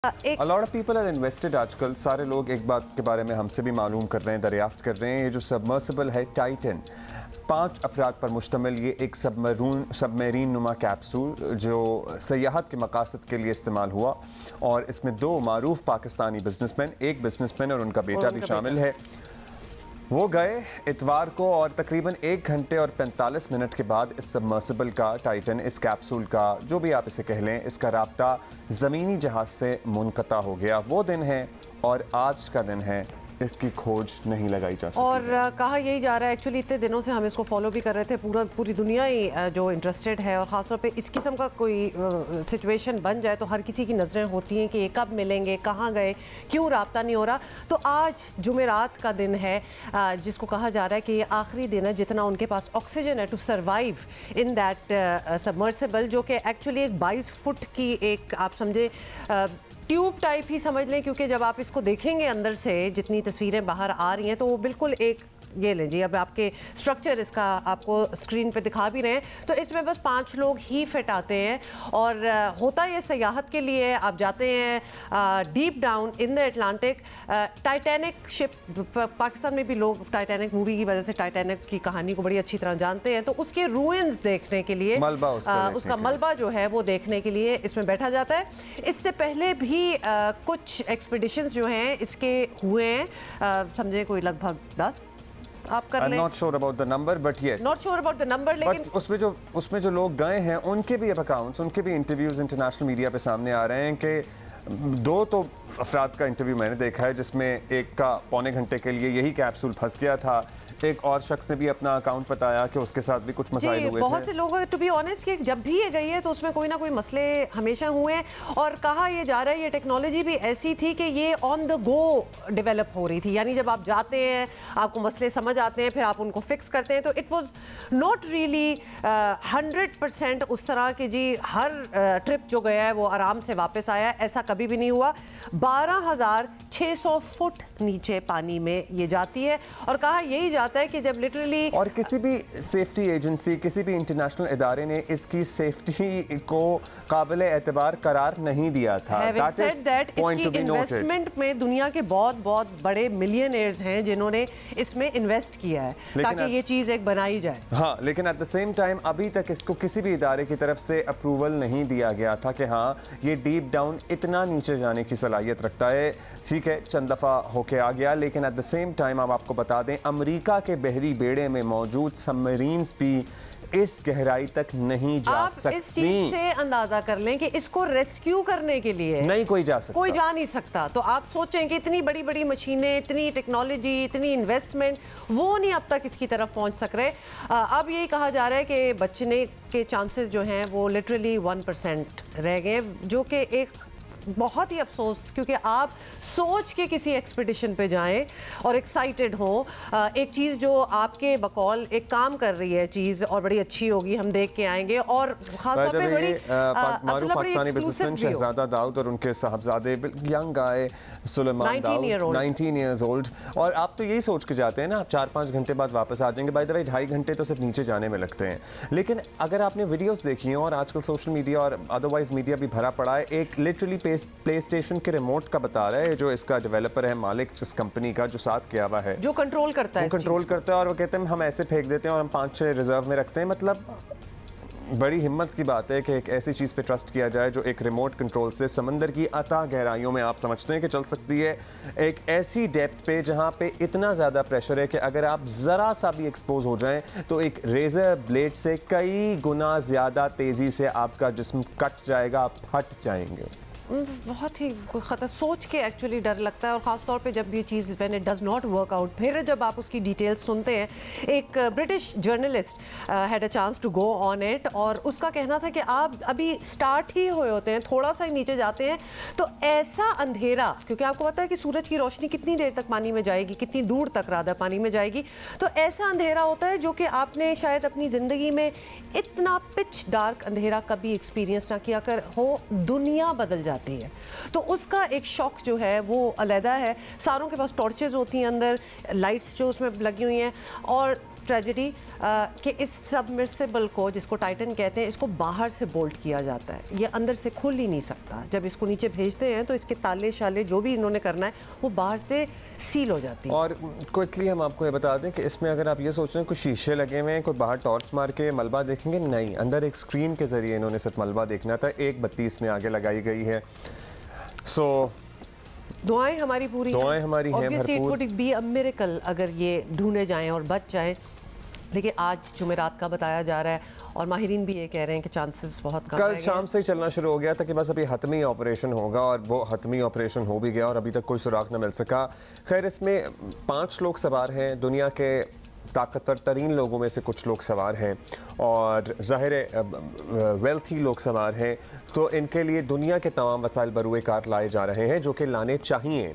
A lot of people are invested आजकल। सारे लोग एक बात के बारे में हमसे भी मालूम कर रहे हैं, दरियाफ्त कर रहे हैं। ये जो सबमर्सिबल है टाइटन, 5 अफराद पर मुश्तमिल ये एक सबमरीन नुमा कैप्सूल जो सयाहत के मकासद के लिए इस्तेमाल हुआ, और इसमें 2 मारूफ पाकिस्तानी बिजनेसमैन, एक बिजनेसमैन और उनका बेटा भी शामिल है। वो गए इतवार को और तकरीबन 1 घंटे और 45 मिनट के बाद इस सबमर्सिबल का, टाइटन, इस कैप्सूल का, जो भी आप इसे कह लें, इसका राब्ता ज़मीनी जहाज़ से मुनक़ता हो गया। वो दिन है और आज का दिन है, इसकी खोज नहीं लगाई जा सकती। और कहा यही जा रहा है, एक्चुअली इतने दिनों से हम इसको फॉलो भी कर रहे थे, पूरी दुनिया ही जो इंटरेस्टेड है, और ख़ासतौर पे इस किस्म का कोई सिचुएशन बन जाए तो हर किसी की नज़रें होती हैं कि ये कब मिलेंगे, कहाँ गए, क्यों राब्ता नहीं हो रहा। तो आज जुमेरात का दिन है, जिसको कहा जा रहा है कि ये आखिरी दिन है जितना उनके पास ऑक्सीजन है to survive in that submersible, जो कि एक्चुअली एक 22 फुट की एक, आप समझे, ट्यूब टाइप ही समझ लें, क्योंकि जब आप इसको देखेंगे अंदर से जितनी तस्वीरें बाहर आ रही हैं तो वो बिल्कुल एक, ये लें जी, अब आपके स्ट्रक्चर इसका आपको स्क्रीन पे दिखा भी रहे हैं, तो इसमें बस 5 लोग ही फिट आते हैं। और होता ये सयाहत के लिए, आप जाते हैं deep down in the Atlantic. Titanic ship, Pakistan में भी लोग टाइटैनिक मूवी की वजह से टाइटैनिक की कहानी को बड़ी अच्छी तरह जानते हैं, तो उसके रूइंस देखने के लिए, उसका मलबा जो है वो देखने के लिए इसमें बैठा जाता है। इससे पहले भी कुछ एक्सपीडिशंस जो हैं इसके हुए हैं, समझे कोई लगभग 10 आप कर लें। Not sure about the number, but yes. Not sure about the number, लेकिन उसमें जो लोग गए हैं उनके भी अकाउंट्स, उनके भी इंटरव्यूज इंटरनेशनल मीडिया पे सामने आ रहे हैं कि 2 तो अफराद का इंटरव्यू मैंने देखा है जिसमें एक का पौने घंटे के लिए यही कैप्सूल फंस गया था। एक और शख्स ने भी अपना अकाउंट बताया कि उसके साथ भी कुछ मसाइल हुए थे। बहुत से लोग, टू बी ऑनेस्ट, कि जब भी ये गई है तो उसमें कोई ना कोई मसले हमेशा हुए हैं, और कहा ये जा रहा है ये टेक्नोलॉजी भी ऐसी थी कि ये ऑन द गो डेवलप हो रही थी, यानी जब आप जाते हैं आपको मसले समझ आते हैं, फिर आप उनको फिक्स करते हैं। तो इट वॉज नॉट रियली 100% उस तरह की, जी हर ट्रिप जो गया है वो आराम से वापस आया, ऐसा कभी भी नहीं हुआ। 12,600 फुट नीचे पानी में ये जाती है, और कहा यही जाता है कि जब लिटरली, और किसी भी सेफ्टी एजेंसी, किसी भी इंटरनेशनल इदारे ने इसकी सेफ्टी को काबिल एतबार करार नहीं दिया था। इसकी इन्वेस्टमेंट में दुनिया के बहुत बड़े मिलियनेयर्स हैं जिन्होंने इसमें इन्वेस्ट किया है ताकि ये चीज़ एक बनाई जाए। हाँ, लेकिन एट द सेम टाइम अभी तक इसको किसी भी इदारे की तरफ से अप्रूवल नहीं दिया गया था कि हाँ ये डीप डाउन इतना नीचे जाने की सलाहियत रखता है। ठीक है, चंद दफ़ा होके आ गया, लेकिन एट द सेम टाइम हम आपको बता दें, अमेरिका के बहरी बेड़े में मौजूद सबमरीन्स भी इस गहराई तक नहीं जा सकती। आप इस चीज से अंदाजा कर लें कि इसको रेस्क्यू करने के लिए नहीं कोई जा सकता, कोई जा नहीं सकता। तो आप सोचें कि इतनी बड़ी बड़ी मशीनें, इतनी टेक्नोलॉजी, इतनी इन्वेस्टमेंट, वो नहीं अब तक इसकी तरफ पहुंच सक रहे। अब यही कहा जा रहा है कि बचने के चांसेस जो हैं वो लिटरली 1% रह गए, जो कि एक बहुत ही अफसोस, क्योंकि आप सोच के किसी एक्सपीडिशन पे जाएं और एक्साइटेड हो, एक चीज़ जो आपके बकौल एक काम कर रही है चीज़ और बड़ी अच्छी होगी, हम देख के आएंगे। और खासतौर पे बड़ी मारूफ पाकिस्तानी बिजनेसमैन शहजादा दाऊद और उनके साहबजादे, young guy Suleman Dawood, 19 years old. और आप तो यही सोच के जाते हैं ना, आप 4-5 घंटे बाद वापस आ जाएंगे। बाय द वे 2.5 घंटे तो सिर्फ नीचे जाने में लगते हैं। लेकिन अगर आपने वीडियोस देखी हैं, और आजकल सोशल मीडिया और अदरवाइज मीडिया भी भरा पड़ा है, एक लिटरली प्ले स्टेशन के रिमोट का बता रहा है, जो इसका डेवलपर है, मालिक जिस कंपनी का, जो साथ किया हुआ है, जो कंट्रोल करता है, वो कंट्रोल करता है, और वो कहते हैं हम ऐसे फेंक देते हैं और हम 5-6 रिजर्व में रखते हैं। मतलब बड़ी हिम्मत की बात है कि एक ऐसी चीज़ पे ट्रस्ट किया जाए जो एक रिमोट कंट्रोल से समंदर की अथाह गहराइयों में आप समझते हैं कि चल सकती है, एक ऐसी डेप्थ पे जहाँ पे इतना ज़्यादा प्रेशर है कि अगर आप ज़रा सा भी एक्सपोज हो जाएं तो एक रेजर ब्लेड से कई गुना ज़्यादा तेज़ी से आपका जिस्म कट जाएगा, आप फट जाएंगे। बहुत ही खतर, सोच के एक्चुअली डर लगता है। और ख़ास तौर पे जब ये चीज़ when it does not work out, फिर जब आप उसकी डिटेल्स सुनते हैं। एक British journalist had a chance to go on it, और उसका कहना था कि आप अभी स्टार्ट ही हुए होते हैं, थोड़ा सा ही नीचे जाते हैं तो ऐसा अंधेरा, क्योंकि आपको पता है कि सूरज की रोशनी कितनी देर तक पानी में जाएगी, कितनी दूर तक राधा पानी में जाएगी, तो ऐसा अंधेरा होता है जो कि आपने शायद अपनी ज़िंदगी में इतना पिच डार्क अंधेरा कभी एक्सपीरियंस ना किया कर हो, दुनिया बदल जाती है। तो उसका एक शॉक जो है वो अलहदा है। सारों के पास टॉर्चेस होती हैं अंदर, लाइट्स जो उसमें लगी हुई हैं, और ट्रेजेडी कि इस सबमर्सिबल को, जिसको टाइटन कहते हैं, इसको बाहर से बोल्ट किया जाता है, ये अंदर से खुल ही नहीं सकता। जब इसको नीचे भेजते हैं तो इसके ताले शाले जो भी इन्होंने करना है वो बाहर से सील हो जाती है। और क्विकली हम आपको ये बता दें कि इसमें अगर आप ये सोच रहे हैं कोई शीशे लगे हुए हैं, कोई बाहर टॉर्च मार के मलबा देखेंगे, नहीं, अंदर एक स्क्रीन के ज़रिए इन्होंने सिर्फ मलबा देखना था। एक बत्ती इसमें आगे लगाई गई है। सो दुआएं हमारी पूरी हैं। दुआएं हमारी हैं भरपूर। It would be a miracle अगर ये ढूंढे जाएं और बच जाएं, लेकिन आज जुमेरात का बताया जा रहा है और माहिरीन भी ये कह रहे हैं कि चांसेस बहुत कम कल शाम से ही चलना शुरू हो गया था कि बस अभी हतमी ऑपरेशन होगा, और वो हतमी ऑपरेशन हो भी गया और अभी तक कोई सुराग न मिल सका। खैर, इसमें 5 लोग सवार हैं, दुनिया के ताकतवर तरीन लोगों में से कुछ लोग सवार हैं और ज़ाहिर वेल्थी लोग सवार हैं, तो इनके लिए दुनिया के तमाम वसाइल बरूए कार लाए जा रहे हैं जो कि लाने चाहिए।